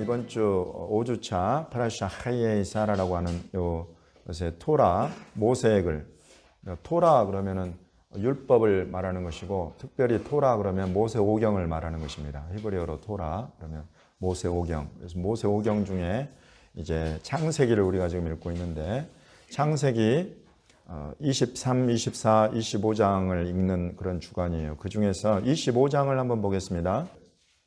이번 주 5주차 파라샤 하이에이사라라고 하는 요것의 토라, 모세액을, 토라 그러면은 율법을 말하는 것이고, 특별히 토라 그러면 모세오경을 말하는 것입니다. 히브리어로 토라 그러면 모세오경. 그래서 모세오경 중에 이제 창세기를 우리가 지금 읽고 있는데, 창세기 23, 24, 25장을 읽는 그런 주간이에요. 그 중에서 25장을 한번 보겠습니다.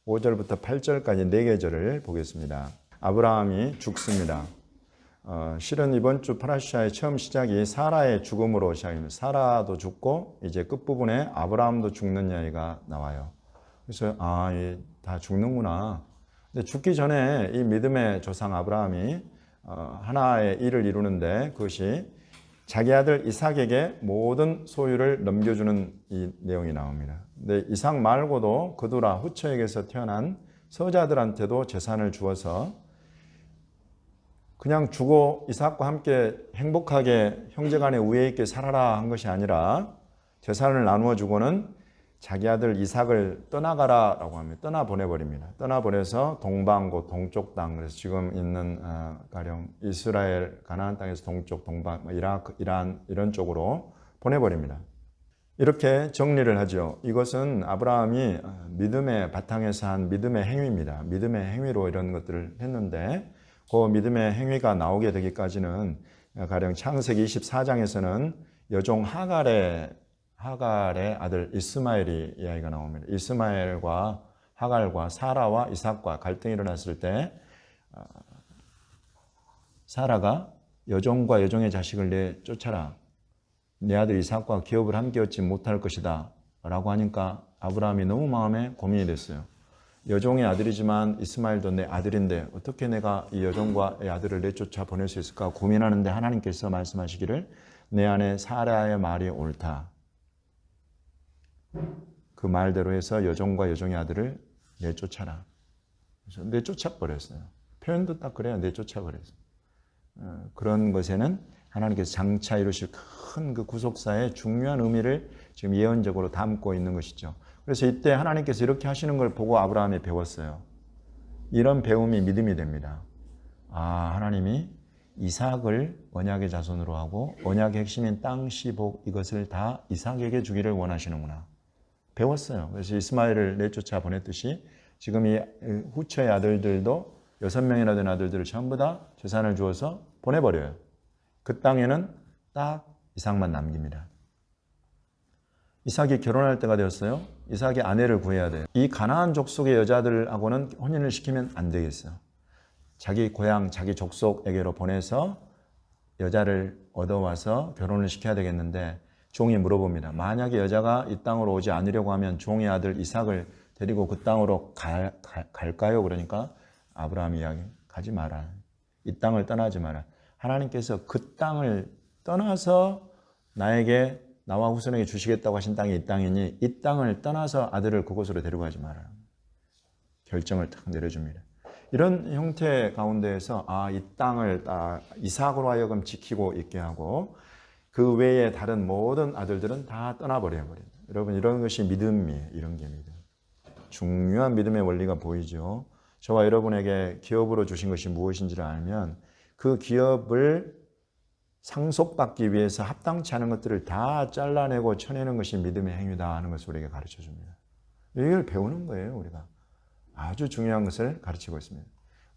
5절부터 8절까지 4계절을 보겠습니다. 아브라함이 죽습니다. 실은 이번 주 파라샤의 처음 시작이 사라의 죽음으로 시작입니다. 사라도 죽고 이제 끝부분에 아브라함도 죽는 이야기가 나와요. 그래서 다 죽는구나. 근데 죽기 전에 이 믿음의 조상 아브라함이 하나의 일을 이루는데, 그것이 자기 아들 이삭에게 모든 소유를 넘겨주는 이 내용이 나옵니다. 근데 이삭 말고도 그두라 후처에게서 태어난 서자들한테도 재산을 주어서 그냥 주고 이삭과 함께 행복하게 형제간에 우애 있게 살아라 한 것이 아니라, 재산을 나누어 주고는 자기 아들 이삭을 떠나가라라고 합니다. 떠나보내버립니다. 떠나보내서 동방, 곧 동쪽 땅, 그래서 지금 있는 가령 이스라엘 가나안 땅에서 동쪽, 동방, 이라크, 이란 이런 쪽으로 보내버립니다. 이렇게 정리를 하죠. 이것은 아브라함이 믿음의 바탕에서 한 믿음의 행위입니다. 믿음의 행위로 이런 것들을 했는데, 그 믿음의 행위가 나오게 되기까지는 가령 창세기 24장에서는 여종 하갈의 아들 이스마엘이 이야기가 나옵니다. 이스마엘과 하갈과 사라와 이삭과 갈등이 일어났을 때 사라가 여종과 여종의 자식을 내쫓아라. 내 아들 이삭과 기업을 함께 얻지 못할 것이다 라고 하니까 아브라함이 너무 마음에 고민이 됐어요. 여종의 아들이지만 이스마엘도 내 아들인데 어떻게 내가 이 여종과 이 아들을 내쫓아 보낼 수 있을까 고민하는데, 하나님께서 말씀하시기를 내 안에 사라의 말이 옳다. 그 말대로 해서 여종과 여종의 아들을 내쫓아라. 그래서 내쫓아 버렸어요. 표현도 딱 그래요. 내쫓아 버렸어요. 그런 것에는 하나님께서 장차 이루실 큰 그 구속사의 중요한 의미를 지금 예언적으로 담고 있는 것이죠. 그래서 이때 하나님께서 이렇게 하시는 걸 보고 아브라함이 배웠어요. 이런 배움이 믿음이 됩니다. 하나님이 이삭을 언약의 자손으로 하고 언약의 핵심인 땅, 시복 이것을 다 이삭에게 주기를 원하시는구나. 배웠어요. 그래서 이스마엘을 내쫓아 보냈듯이 지금 이 후처의 아들들도 6명이나 된 아들들을 전부 다 재산을 주어서 보내버려요. 그 땅에는 딱 이삭만 남깁니다. 이삭이 결혼할 때가 되었어요. 이삭이 아내를 구해야 돼요. 이 가나안 족속의 여자들하고는 혼인을 시키면 안 되겠어요. 자기 고향, 자기 족속에게로 보내서 여자를 얻어와서 결혼을 시켜야 되겠는데, 종이 물어봅니다. 만약에 여자가 이 땅으로 오지 않으려고 하면 종의 아들 이삭을 데리고 그 땅으로 갈까요? 그러니까 아브라함이 이야기, 가지 마라. 이 땅을 떠나지 마라. 하나님께서 그 땅을 떠나서 나와 후손에게 주시겠다고 하신 땅이 이 땅이니 이 땅을 떠나서 아들을 그곳으로 데려가지 마라. 결정을 탁 내려줍니다. 이런 형태 가운데에서 이 땅을 이삭으로 하여금 지키고 있게 하고 그 외에 다른 모든 아들들은 다 떠나버려요. 여러분, 이런 것이 믿음이에요. 이런 게 믿음. 중요한 믿음의 원리가 보이죠. 저와 여러분에게 기업으로 주신 것이 무엇인지를 알면 그 기업을 상속받기 위해서 합당치 않은 것들을 다 잘라내고 쳐내는 것이 믿음의 행위다 하는 것을 우리에게 가르쳐 줍니다. 이걸 배우는 거예요. 우리가 아주 중요한 것을 가르치고 있습니다.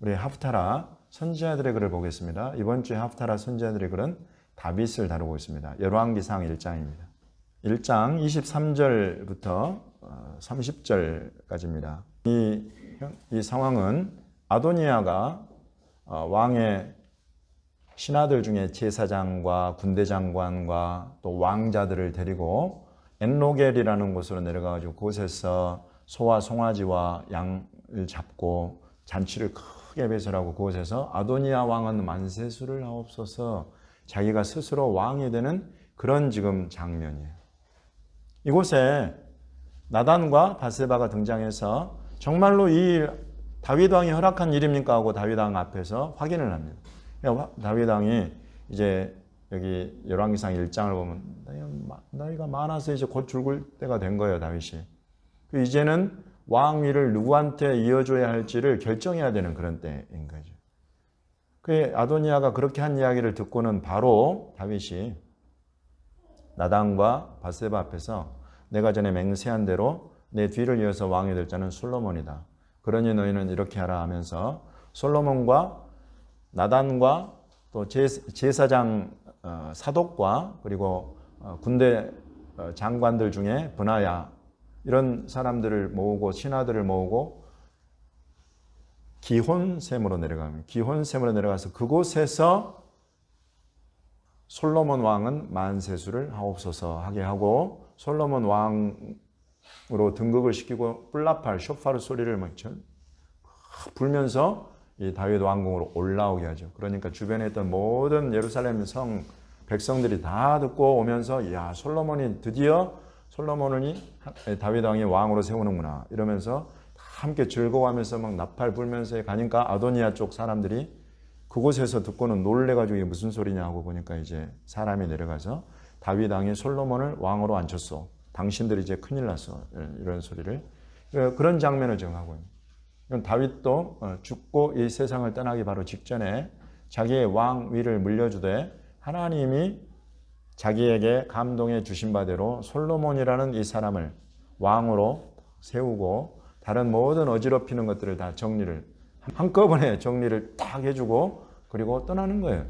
우리 하프타라 선지자들의 글을 보겠습니다. 이번 주에 하프타라 선지자들의 글은 다윗을 다루고 있습니다. 열왕기상 1장입니다. 1장 23절부터 30절까지입니다. 이 상황은 아도니아가 왕의 신하들 중에 제사장과 군대장관과 또 왕자들을 데리고 엔로겔이라는 곳으로 내려가가지고 그곳에서 소와 송아지와 양을 잡고 잔치를 크게 배설하고 그곳에서 아도니아 왕은 만세수를 하옵소서 자기가 스스로 왕이 되는 그런 지금 장면이에요. 이곳에 나단과 바세바가 등장해서 정말로 이 다윗 왕이 허락한 일입니까 하고 다윗 왕 앞에서 확인을 합니다. 다윗 왕이 이제 여기 열왕기상 1장을 보면 나이가 많아서 이제 곧 죽을 때가 된 거예요. 다윗이. 이제는 왕위를 누구한테 이어줘야 할지를 결정해야 되는 그런 때인 거죠. 그 아도니아가 그렇게 한 이야기를 듣고는 바로 다윗이 나단과 밧세바 앞에서 내가 전에 맹세한 대로 내 뒤를 이어서 왕이 될 자는 솔로몬이다. 그러니 너희는 이렇게 하라 하면서 솔로몬과 나단과 또 제사장 사독과 그리고 군대 장관들 중에 브나야 이런 사람들을 모으고 신하들을 모으고 기혼샘으로 내려가서 그곳에서 솔로몬 왕은 만세수를 하옵소서 하게 하고 솔로몬 왕으로 등극을 시키고 뿔나팔 쇼파르 소리를 막 불면서 이 다윗 왕궁으로 올라오게 하죠. 그러니까 주변에 있던 모든 예루살렘 성 백성들이 다 듣고 오면서 야 솔로몬이 드디어 다윗 왕이 왕으로 세우는구나 이러면서 함께 즐거워하면서 막 나팔 불면서 가니까 아도니아 쪽 사람들이 그곳에서 듣고는 놀래가지고 이게 무슨 소리냐 하고 보니까 이제 사람이 내려가서 다윗 왕이 솔로몬을 왕으로 앉혔소. 당신들이 이제 큰일 났어. 이런 소리를 그런 장면을 정하고 있는. 다윗도 죽고 이 세상을 떠나기 바로 직전에 자기의 왕위를 물려주되 하나님이 자기에게 감동해 주신 바대로 솔로몬이라는 이 사람을 왕으로 세우고 다른 모든 어지럽히는 것들을 다 한꺼번에 정리를 딱 해주고 그리고 떠나는 거예요.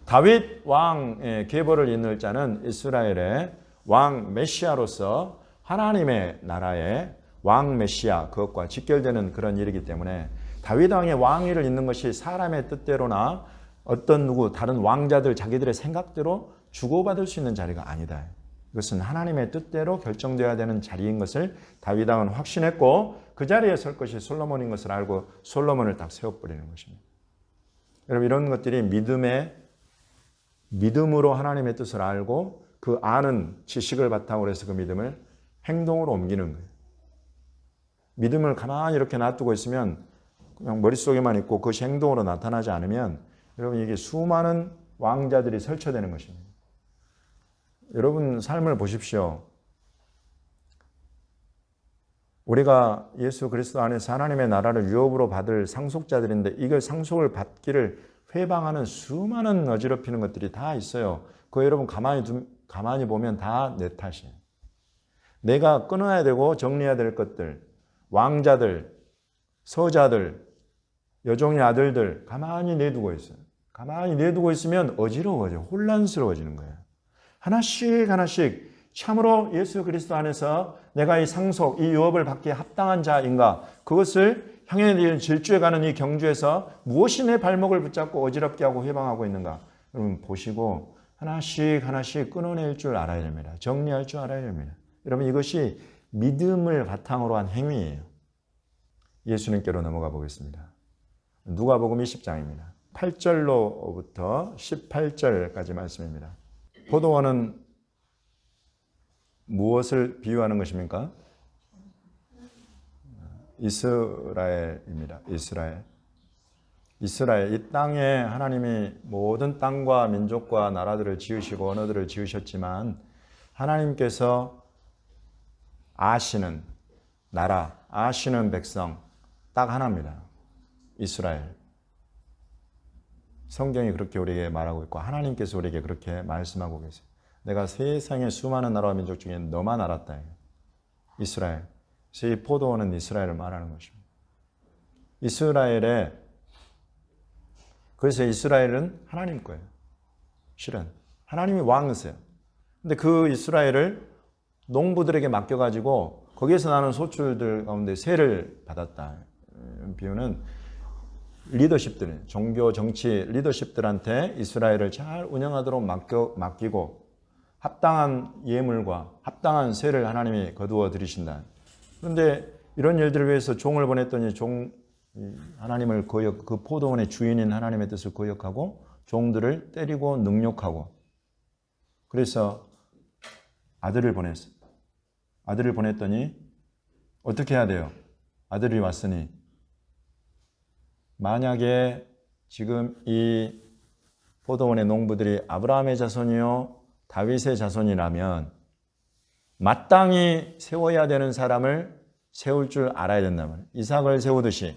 다윗 왕의 계보를 잇는 자는 이스라엘의 왕 메시아로서 하나님의 나라의 왕 메시아 그것과 직결되는 그런 일이기 때문에 다윗 왕의 왕위를 잇는 것이 사람의 뜻대로나 어떤 다른 왕자들 자기들의 생각대로 주고받을 수 있는 자리가 아니다. 이것은 하나님의 뜻대로 결정되어야 되는 자리인 것을 다윗 왕은 확신했고 그 자리에 설 것이 솔로몬인 것을 알고 솔로몬을 딱 세워버리는 것입니다. 여러분 이런 것들이 믿음으로 하나님의 뜻을 알고 그 아는 지식을 바탕으로 해서 그 믿음을 행동으로 옮기는 거예요. 믿음을 가만히 이렇게 놔두고 있으면 그냥 머릿속에만 있고 그것이 행동으로 나타나지 않으면 여러분 이게 수많은 왕자들이 설쳐되는 것입니다. 여러분 삶을 보십시오. 우리가 예수 그리스도 안에서 하나님의 나라를 유업으로 받을 상속자들인데 이걸 상속을 받기를 회방하는 수많은 어지럽히는 것들이 다 있어요. 그거 여러분 가만히 보면 다 내 탓이에요. 내가 끊어야 되고 정리해야 될 것들, 왕자들, 서자들, 여종의 아들들 가만히 내두고 있어요. 가만히 내두고 있으면 어지러워져, 혼란스러워지는 거예요. 하나씩 참으로 예수 그리스도 안에서 내가 이 상속, 이 유업을 받기에 합당한 자인가 그것을 향해 질주해가는 이 경주에서 무엇이 내 발목을 붙잡고 어지럽게 하고 회방하고 있는가 여러분 보시고 하나씩 끊어낼 줄 알아야 됩니다. 정리할 줄 알아야 됩니다. 여러분 이것이 믿음을 바탕으로 한 행위예요. 예수님께로 넘어가 보겠습니다. 누가복음 20장입니다. 8절로부터 18절까지 말씀입니다. 포도원은 무엇을 비유하는 것입니까? 이스라엘입니다. 이스라엘. 이 땅에 하나님이 모든 땅과 민족과 나라들을 지으시고 언어들을 지으셨지만 하나님께서 아시는 나라, 아시는 백성 딱 하나입니다. 이스라엘. 성경이 그렇게 우리에게 말하고 있고 하나님께서 우리에게 그렇게 말씀하고 계세요. 내가 세상의 수많은 나라와 민족 중에 너만 알았다. 이스라엘. 그래서 이 포도원은 이스라엘을 말하는 것입니다. 그래서 이스라엘은 하나님 거예요. 실은 하나님이 왕이세요. 근데 그 이스라엘을 농부들에게 맡겨가지고 거기에서 나는 소출들 가운데 세를 받았다. 비유는 리더십들, 종교, 정치 리더십들한테 이스라엘을 잘 운영하도록 맡기고 합당한 예물과 합당한 세를 하나님이 거두어 들이신다. 그런데 이런 일들을 위해서 종을 보냈더니 하나님을 그 포도원의 주인인 하나님의 뜻을 거역하고 종들을 때리고 능욕하고 그래서 아들을 보냈어요. 아들을 보냈더니 어떻게 해야 돼요? 아들이 왔으니 만약에 지금 이 포도원의 농부들이 아브라함의 자손이요 다윗의 자손이라면 마땅히 세워야 되는 사람을 세울 줄 알아야 된단 말이에요. 이삭을 세우듯이,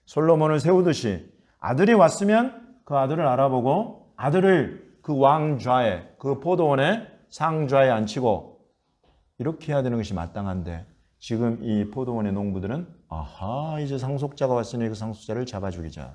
솔로몬을 세우듯이 아들이 왔으면 그 아들을 알아보고 아들을 그 왕좌에, 그 포도원의 상좌에 앉히고 이렇게 해야 되는 것이 마땅한데, 지금 이 포도원의 농부들은 아하, 이제 상속자가 왔으니 그 상속자를 잡아 죽이자.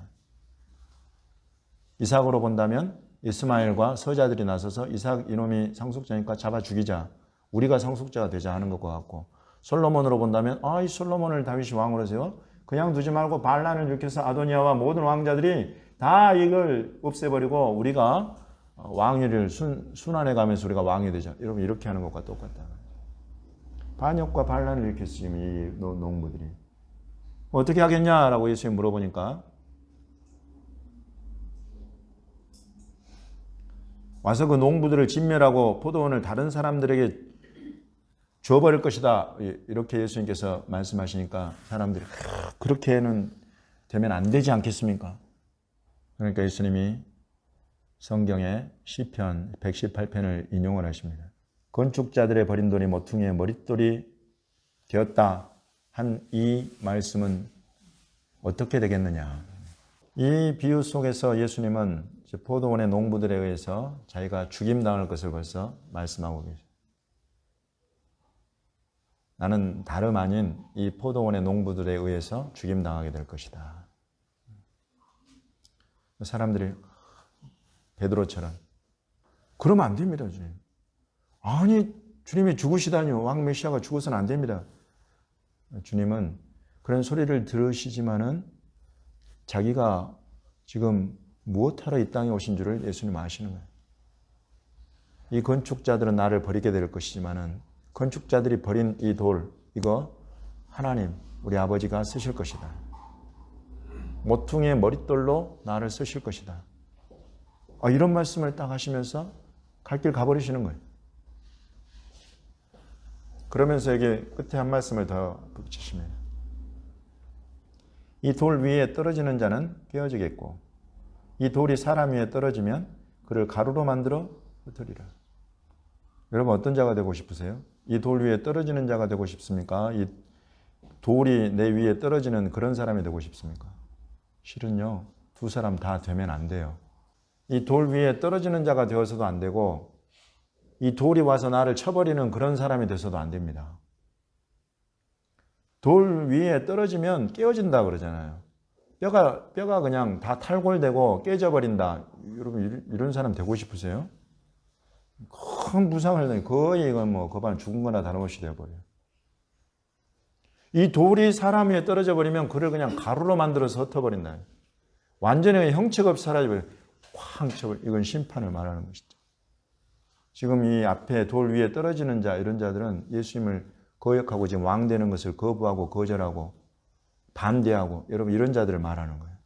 이삭으로 본다면 이스마엘과 서자들이 나서서 이삭 이놈이 상속자니까 잡아 죽이자, 우리가 상속자가 되자 하는 것과 같고, 솔로몬으로 본다면 이 솔로몬을 다윗이 왕으로 세워 그냥 두지 말고 반란을 일으켜서 아도니아와 모든 왕자들이 다 이걸 없애버리고 우리가 왕위를 순환해 가면서 우리가 왕이 되자. 여러분, 이렇게 하는 것과 똑같다. 반역과 반란을 일으켰어 지금 이 농부들이. 어떻게 하겠냐라고 예수님이 물어보니까 와서 그 농부들을 진멸하고 포도원을 다른 사람들에게 줘버릴 것이다, 이렇게 예수님께서 말씀하시니까 사람들이 그렇게는 되면 안 되지 않겠습니까? 그러니까 예수님이 성경의 시편 118편을 인용을 하십니다. 건축자들의 버린 돌이 모퉁이의 머릿돌이 되었다 한 이 말씀은 어떻게 되겠느냐. 이 비유 속에서 예수님은 포도원의 농부들에 의해서 자기가 죽임당할 것을 벌써 말씀하고 계십니다. 나는 다름 아닌 이 포도원의 농부들에 의해서 죽임당하게 될 것이다. 사람들이 베드로처럼 그러면 안 됩니다, 주님. 아니, 주님이 죽으시다니요. 왕 메시아가 죽어서는 안 됩니다. 주님은 그런 소리를 들으시지만은 자기가 지금 무엇하러 이 땅에 오신 줄을 예수님 아시는 거예요. 이 건축자들은 나를 버리게 될 것이지만은 건축자들이 버린 이 돌, 이거 하나님, 우리 아버지가 쓰실 것이다. 모퉁이의 머릿돌로 나를 쓰실 것이다. 이런 말씀을 딱 하시면서 갈 길 가버리시는 거예요. 그러면서 이게 끝에 한 말씀을 더 붙이십니다. 이 돌 위에 떨어지는 자는 깨어지겠고 이 돌이 사람 위에 떨어지면 그를 가루로 만들어 흩으리라. 여러분, 어떤 자가 되고 싶으세요? 이 돌 위에 떨어지는 자가 되고 싶습니까? 이 돌이 내 위에 떨어지는 그런 사람이 되고 싶습니까? 실은요, 두 사람 다 되면 안 돼요. 이 돌 위에 떨어지는 자가 되어서도 안 되고 이 돌이 와서 나를 쳐버리는 그런 사람이 돼서도 안 됩니다. 돌 위에 떨어지면 깨어진다 그러잖아요. 뼈가 그냥 다 탈골되고 깨져버린다. 여러분, 이런 사람 되고 싶으세요? 큰 부상을 내니 거의 이건 거반 죽은 거나 다름없이 되어버려요. 이 돌이 사람 위에 떨어져 버리면 그를 그냥 가루로 만들어서 흩어버린다. 완전히 형체가 없이 사라져버려요. 쾅 쳐버려. 이건 심판을 말하는 것이죠. 지금 이 앞에 돌 위에 떨어지는 자, 이런 자들은 예수님을 거역하고 지금 왕 되는 것을 거부하고 거절하고 반대하고, 여러분, 이런 자들을 말하는 거예요.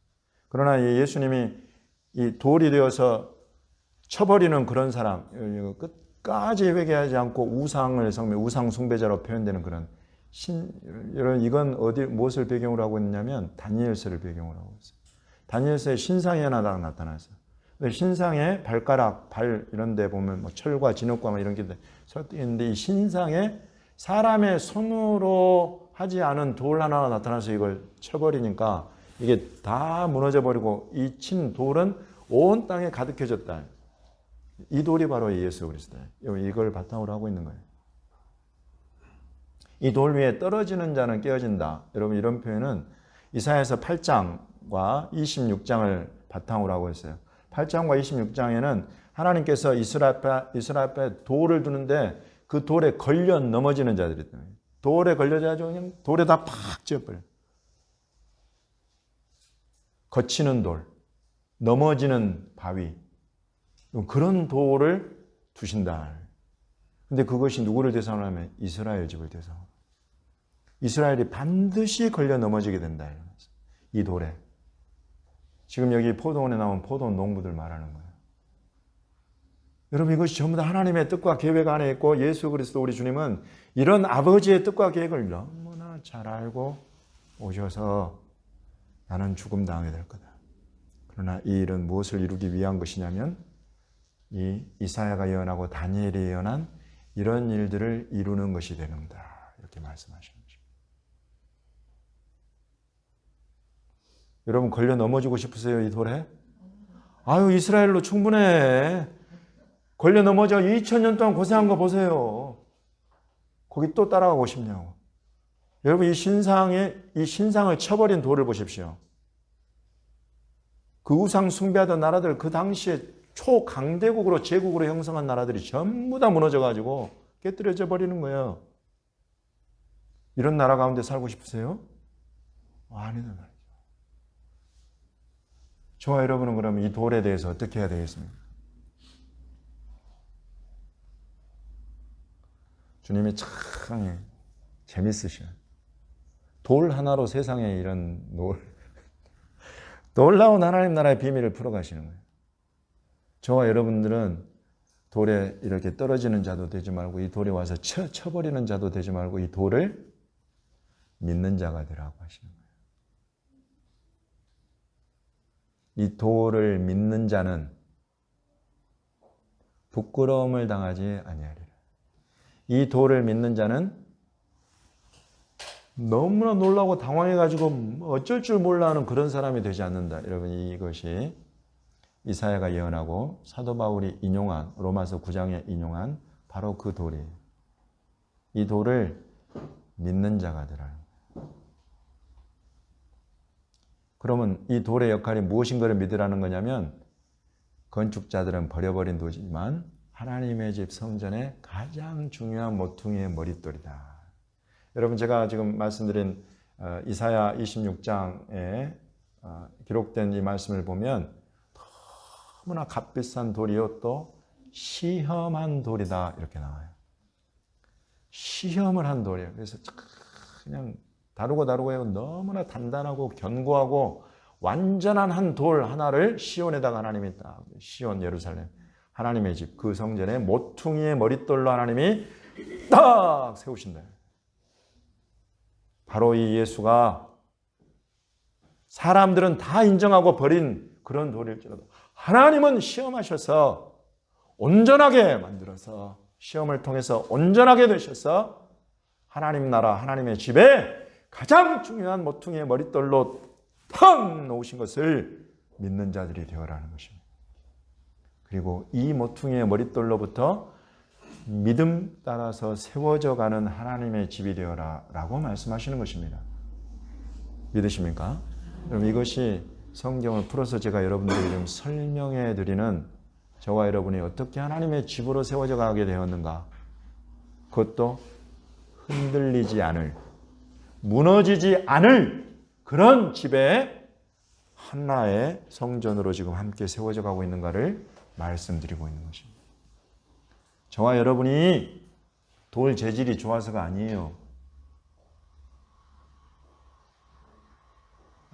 그러나 예수님이 이 돌이 되어서 쳐버리는 그런 사람, 끝까지 회개하지 않고 우상을 섬기며 우상 숭배자로 표현되는 그런 이건 무엇을 배경으로 하고 있냐면 다니엘서를 배경으로 하고 있어요. 다니엘서에 신상이 하나 나타났어요. 신상에 발가락, 발 이런 데 보면 철과 진흙과 이런 게 있는데 이 신상에 사람의 손으로 하지 않은 돌 하나가 나타나서 이걸 쳐버리니까 이게 다 무너져 버리고 이 친 돌은 온 땅에 가득해졌다. 이 돌이 바로 예수 그리스도예요. 이걸 바탕으로 하고 있는 거예요. 이 돌 위에 떨어지는 자는 깨어진다. 여러분, 이런 표현은 이사야서 8장과 26장을 바탕으로 하고 있어요. 8장과 26장에는 하나님께서 이스라엘 앞에 돌을 두는데 그 돌에 걸려 넘어지는 자들이 있다. 돌에 걸려가지고 그냥 돌에 다 팍 찌어버려요. 거치는 돌, 넘어지는 바위, 그런 돌을 두신다. 근데 그것이 누구를 대상으로 하면 이스라엘 집을 대상으로. 이스라엘이 반드시 걸려 넘어지게 된다. 이 돌에. 지금 여기 포도원에 나온 포도원 농부들 말하는 거예요. 여러분, 이것이 전부 다 하나님의 뜻과 계획 안에 있고 예수 그리스도 우리 주님은 이런 아버지의 뜻과 계획을 너무나 잘 알고 오셔서 나는 죽음 당하게 될 거다. 그러나 이 일은 무엇을 이루기 위한 것이냐면 이 이사야가 예언하고 다니엘이 예언한 이런 일들을 이루는 것이 되는다. 이렇게 말씀하시는 거죠. 여러분 걸려 넘어지고 싶으세요? 이 돌에? 아유, 이스라엘로 충분해. 걸려 넘어져 2000년 동안 고생한 거 보세요. 거기 또 따라가고 싶냐고. 여러분 이 신상을 쳐버린 돌을 보십시오. 그 우상 숭배하던 나라들, 그 당시에 초강대국으로 제국으로 형성한 나라들이 전부 다 무너져가지고 깨뜨려져 버리는 거예요. 이런 나라 가운데 살고 싶으세요? 아니다 말이죠. 저와 여러분은 그러면 이 돌에 대해서 어떻게 해야 되겠습니까? 주님이 참 재밌으셔. 돌 하나로 세상에 이런 놀라운 하나님 나라의 비밀을 풀어가시는 거예요. 저와 여러분들은 돌에 이렇게 떨어지는 자도 되지 말고 이 돌에 와서 쳐버리는 자도 되지 말고 이 돌을 믿는 자가 되라고 하시는 거예요. 이 돌을 믿는 자는 부끄러움을 당하지 아니하리라. 이 돌을 믿는 자는 너무나 놀라고 당황해가지고 어쩔 줄 몰라 하는 그런 사람이 되지 않는다. 여러분 이것이 이사야가 예언하고 사도 바울이 인용한 로마서 9장에 인용한 바로 그 돌이에요. 이 돌을 믿는 자가 되라. 그러면 이 돌의 역할이 무엇인가를 믿으라는 거냐면 건축자들은 버려버린 돌이지만 하나님의 집 성전의 가장 중요한 모퉁이의 머릿돌이다. 여러분 제가 지금 말씀드린 이사야 26장에 기록된 이 말씀을 보면 너무나 값비싼 돌이요 또 시험한 돌이다 이렇게 나와요. 시험을 한 돌이에요. 그래서 그냥 다루고 해도 너무나 단단하고 견고하고 완전한 한 돌 하나를 시온에다가 하나님이 딱 시온 예루살렘 하나님의 집 그 성전의 모퉁이의 머릿돌로 하나님이 딱 세우신다. 바로 이 예수가 사람들은 다 인정하고 버린 그런 돌일지라도 하나님은 시험하셔서 온전하게 만들어서 시험을 통해서 온전하게 되셔서 하나님 나라 하나님의 집에 가장 중요한 모퉁이의 머릿돌로 탁 놓으신 것을 믿는 자들이 되어라는 것입니다. 그리고 이 모퉁이의 머릿돌로부터 믿음 따라서 세워져 가는 하나님의 집이 되어라 라고 말씀하시는 것입니다. 믿으십니까? 그럼 이것이 성경을 풀어서 제가 여러분들에게 좀 설명해 드리는 저와 여러분이 어떻게 하나님의 집으로 세워져 가게 되었는가, 그것도 흔들리지 않을, 무너지지 않을 그런 집에 하나의 성전으로 지금 함께 세워져 가고 있는가를 말씀드리고 있는 것입니다. 저와 여러분이 돌 재질이 좋아서가 아니에요.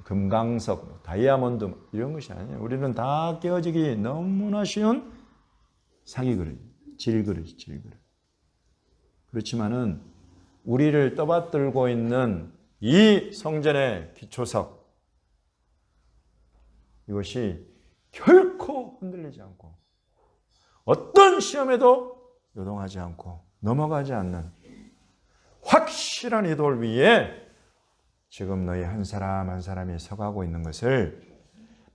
금강석, 다이아몬드 이런 것이 아니에요. 우리는 다 깨어지기 너무나 쉬운 사기그릇, 질그릇. 그렇지만은 우리를 떠받들고 있는 이 성전의 기초석, 이것이 결코 흔들리지 않고 어떤 시험에도 요동하지 않고 넘어가지 않는 확실한 이 돌 위에 지금 너희 한 사람 한 사람이 서가고 있는 것을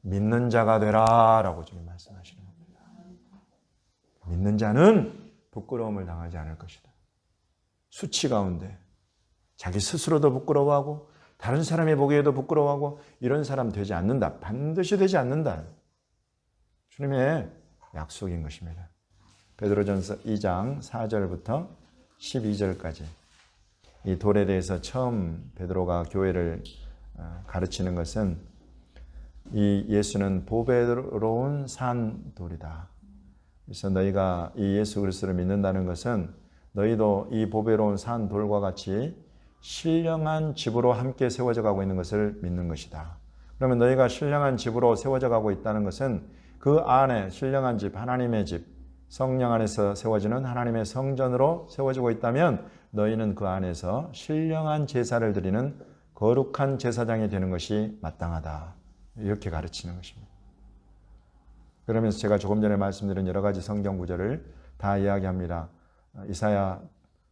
믿는 자가 되라 라고 지금 말씀하시는 겁니다. 믿는 자는 부끄러움을 당하지 않을 것이다. 수치 가운데 자기 스스로도 부끄러워하고 다른 사람이 보기에도 부끄러워하고 이런 사람 되지 않는다. 반드시 되지 않는다. 주님의 약속인 것입니다. 베드로전서 2장 4절부터 12절까지 이 돌에 대해서 처음 베드로가 교회를 가르치는 것은 이 예수는 보배로운 산 돌이다. 그래서 너희가 이 예수 그리스도를 믿는다는 것은 너희도 이 보배로운 산 돌과 같이 신령한 집으로 함께 세워져 가고 있는 것을 믿는 것이다. 그러면 너희가 신령한 집으로 세워져 가고 있다는 것은 그 안에 신령한 집, 하나님의 집, 성령 안에서 세워지는 하나님의 성전으로 세워지고 있다면 너희는 그 안에서 신령한 제사를 드리는 거룩한 제사장이 되는 것이 마땅하다. 이렇게 가르치는 것입니다. 그러면서 제가 조금 전에 말씀드린 여러 가지 성경 구절을 다 이야기합니다. 이사야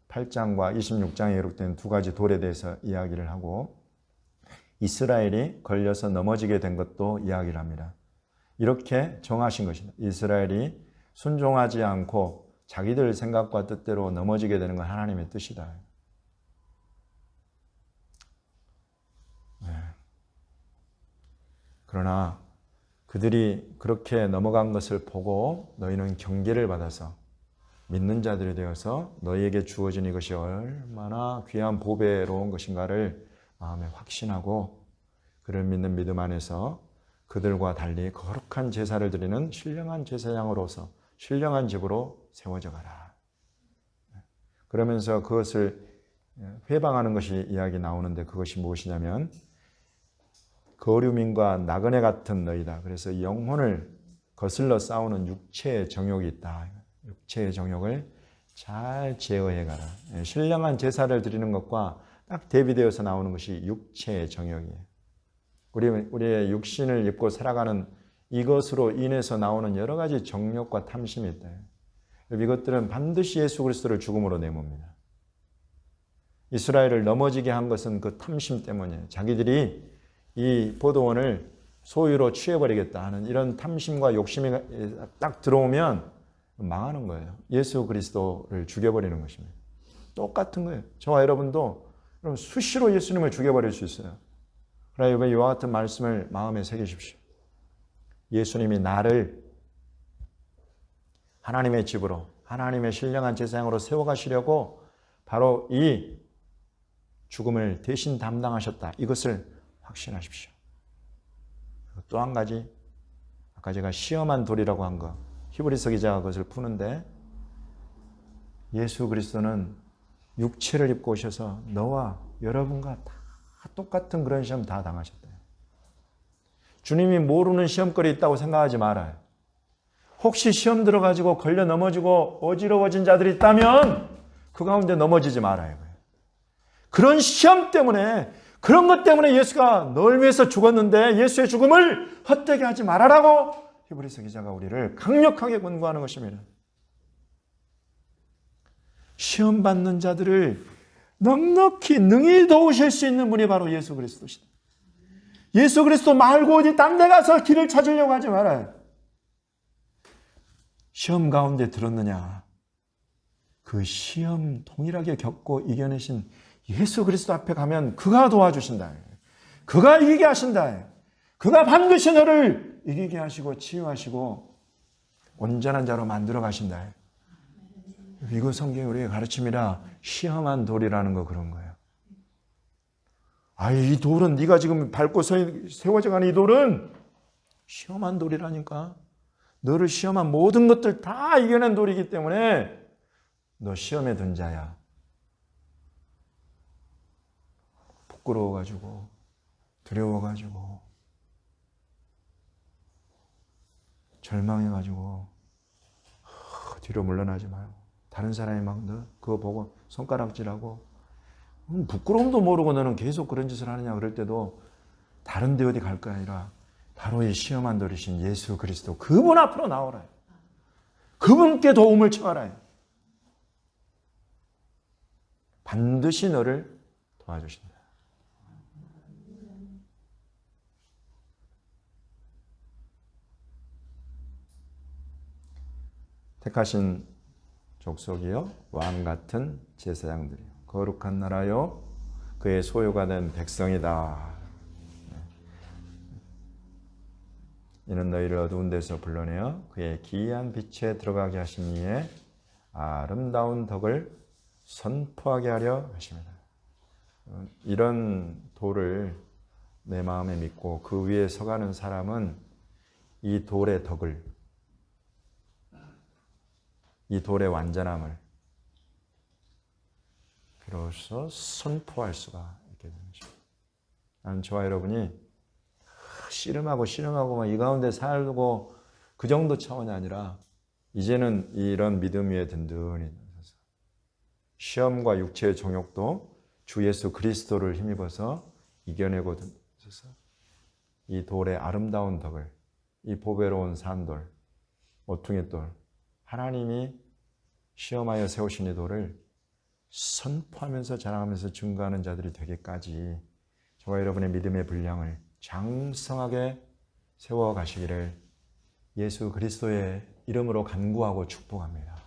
8장과 26장에 기록된 두 가지 돌에 대해서 이야기를 하고 이스라엘이 걸려서 넘어지게 된 것도 이야기를 합니다. 이렇게 정하신 것입니다. 이스라엘이 순종하지 않고 자기들 생각과 뜻대로 넘어지게 되는 건 하나님의 뜻이다. 네. 그러나 그들이 그렇게 넘어간 것을 보고 너희는 경계를 받아서 믿는 자들이 되어서 너희에게 주어진 이것이 얼마나 귀한 보배로운 것인가를 마음에 확신하고 그를 믿는 믿음 안에서 그들과 달리 거룩한 제사를 드리는 신령한 제사장으로서 신령한 집으로 세워져 가라. 그러면서 그것을 회방하는 것이 이야기 나오는데 그것이 무엇이냐면 거류민과 나그네 같은 너희다. 그래서 영혼을 거슬러 싸우는 육체의 정욕이 있다. 육체의 정욕을 잘 제어해 가라. 신령한 제사를 드리는 것과 딱 대비되어서 나오는 것이 육체의 정욕이에요. 우리의 육신을 입고 살아가는 이것으로 인해서 나오는 여러 가지 정욕과 탐심이 있다. 이것들은 반드시 예수 그리스도를 죽음으로 내모입니다. 이스라엘을 넘어지게 한 것은 그 탐심 때문이에요. 자기들이 이 포도원을 소유로 취해버리겠다 하는 이런 탐심과 욕심이 딱 들어오면 망하는 거예요. 예수 그리스도를 죽여버리는 것입니다. 똑같은 거예요. 저와 여러분도 수시로 예수님을 죽여버릴 수 있어요. 그러나 이와 같은 말씀을 마음에 새기십시오. 예수님이 나를 하나님의 집으로 하나님의 신령한 제사장으로 세워가시려고 바로 이 죽음을 대신 담당하셨다. 이것을 확신하십시오. 또 한 가지, 아까 제가 시험한 돌이라고 한 거, 히브리서 기자가 그것을 푸는데 예수 그리스도는 육체를 입고 오셔서 너와 여러분과 다 똑같은 그런 시험 다 당하셨대요. 주님이 모르는 시험거리 있다고 생각하지 말아요. 혹시 시험 들어가지고 걸려 넘어지고 어지러워진 자들이 있다면 그 가운데 넘어지지 말아요. 그런 시험 때문에 그런 것 때문에 예수가 널 위해서 죽었는데 예수의 죽음을 헛되게 하지 말아라고 히브리서 기자가 우리를 강력하게 권고하는 것입니다. 시험 받는 자들을 넉넉히 능히 도우실 수 있는 분이 바로 예수 그리스도시다. 예수 그리스도 말고 어디 딴 데 가서 길을 찾으려고 하지 말아요. 시험 가운데 들었느냐? 그 시험 동일하게 겪고 이겨내신 예수 그리스도 앞에 가면 그가 도와주신다. 그가 이기게 하신다. 그가 반드시 너를 이기게 하시고 치유하시고 온전한 자로 만들어 가신다. 이거 성경이 우리에게 가르침이라 시험한 돌이라는 거 그런 거예요. 이 돌은 네가 지금 밟고 세워져가는 이 돌은 시험한 돌이라니까. 너를 시험한 모든 것들 다 이겨낸 돌이기 때문에 너 시험에 든 자야. 부끄러워가지고 두려워가지고 절망해가지고 뒤로 물러나지 말고 다른 사람이 막 너 그거 보고 손가락질하고 부끄러움도 모르고 너는 계속 그런 짓을 하느냐 그럴 때도 다른 데 어디 갈 거 아니라 바로 이 시험한 돌이신 예수 그리스도 그분 앞으로 나오라. 그분께 도움을 청하라. 반드시 너를 도와주신다. 택하신 족속이요 왕 같은 제사장들이요 거룩한 나라요 그의 소유가 된 백성이다. 이는 너희를 어두운 데서 불러내어 그의 기이한 빛에 들어가게 하신 이의 아름다운 덕을 선포하게 하려 하십니다. 이런 도를 내 마음에 믿고 그 위에 서가는 사람은 이 돌의 덕을, 이 돌의 완전함을 비로소 선포할 수가 있게 되는 것입니다. 나는 저와 여러분이 씨름하고 막 이 가운데 살고 그 정도 차원이 아니라 이제는 이런 믿음 위에 든든히 서서 시험과 육체의 정욕도 주 예수 그리스도를 힘입어서 이겨내고 서서 이 돌의 아름다운 덕을, 이 보배로운 산돌, 모퉁이돌, 하나님이 시험하여 세우신 이 도를 선포하면서 자랑하면서 증거하는 자들이 되기까지 저와 여러분의 믿음의 분량을 장성하게 세워가시기를 예수 그리스도의 이름으로 간구하고 축복합니다.